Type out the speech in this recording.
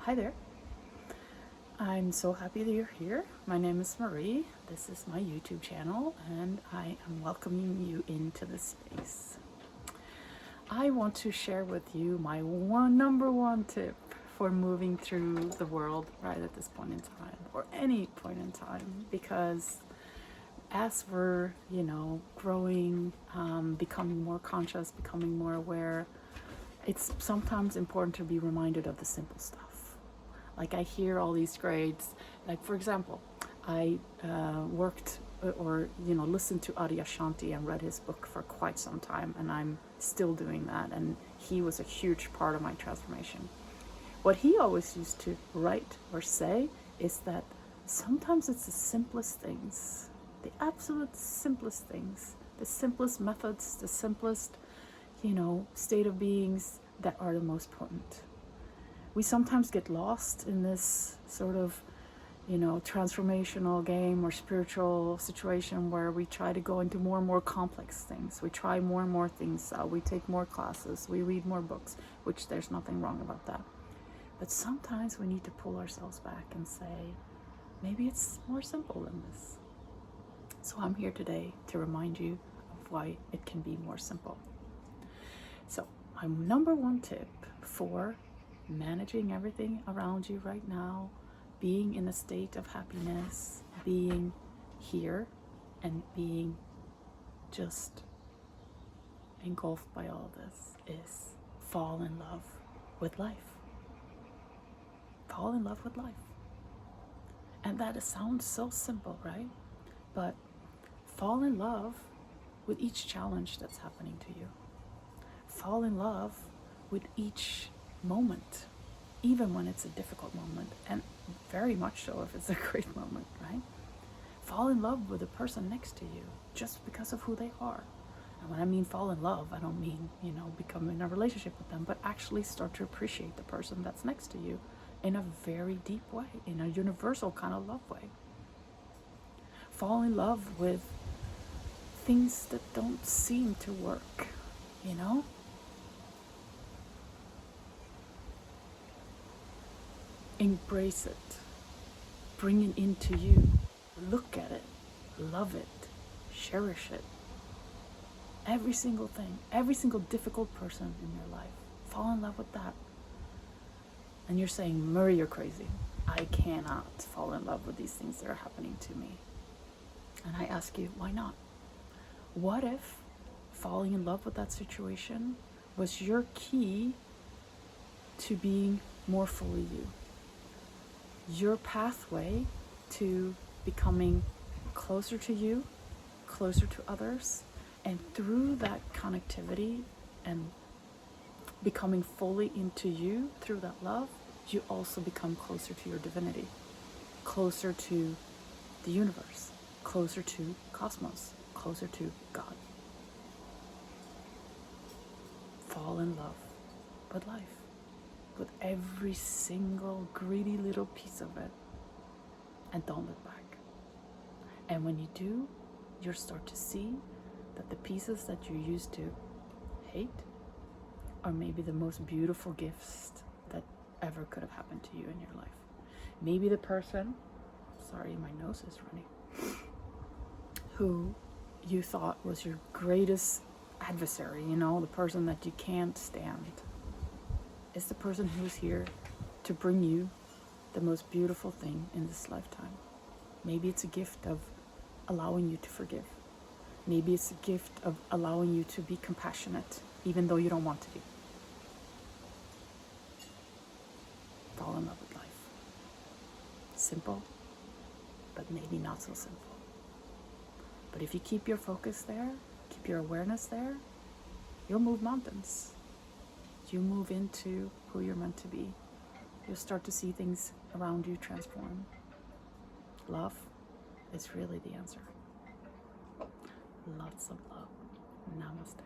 Hi there. I'm so happy that you're here. My name is Marie. This is my YouTube channel, and I am welcoming you into this space. I want to share with you my number one tip for moving through the world right at this point in time, or any point in time, because as we're, growing, becoming more conscious, becoming more aware, it's sometimes important to be reminded of the simple stuff. Like I hear all these grades, like for example, I worked or listened to Adi Ashanti and read his book for quite some time, and I'm still doing that, and he was a huge part of my transformation. What he always used to write or say is that sometimes it's the simplest things, the absolute simplest things, the simplest methods, the simplest state of beings that are the most potent. We sometimes get lost in this sort of transformational game or spiritual situation where we try to go into more and more complex things. We try more and more things out. We take more classes. We read more books, which there's nothing wrong about that. But sometimes we need to pull ourselves back and say, maybe it's more simple than this. So I'm here today to remind you of why it can be more simple. So my number one tip for managing everything around you right now, being in a state of happiness, being here and being just engulfed by all of this is fall in love with life. Fall in love with life. And that sounds so simple, right? But fall in love with each challenge that's happening to you. Fall in love with each moment, even when it's a difficult moment, and very much so if it's a great moment, right? Fall in love with the person next to you just because of who they are. And when I mean fall in love, I don't mean, become in a relationship with them, but actually start to appreciate the person that's next to you in a very deep way, in a universal kind of love way. Fall in love with things that don't seem to work, Embrace it, bring it into you, look at it, love it, cherish it. Every single thing, every single difficult person in your life, fall in love with that. And you're saying, Murray, you're crazy. I cannot fall in love with these things that are happening to me. And I ask you, why not? What if falling in love with that situation was your key to being more fully you? Your pathway to becoming closer to you, closer to others, and through that connectivity and becoming fully into you through that love, you also become closer to your divinity, closer to the universe, closer to cosmos, closer to God. Fall in love with life, with every single greedy little piece of it, and don't look back. And when you do, you'll start to see that the pieces that you used to hate are maybe the most beautiful gifts that ever could have happened to you in your life. Maybe the person, sorry, my nose is running, who you thought was your greatest adversary, the person that you can't stand, is the person who's here to bring you the most beautiful thing in this lifetime. Maybe it's a gift of allowing you to forgive. Maybe it's a gift of allowing you to be compassionate, even though you don't want to be. Fall in love with life. Simple, but maybe not so simple. But if you keep your focus there, keep your awareness there, you'll move mountains. You move into who you're meant to be. You'll start to see things around you transform. Love is really the answer. Lots of love. Namaste.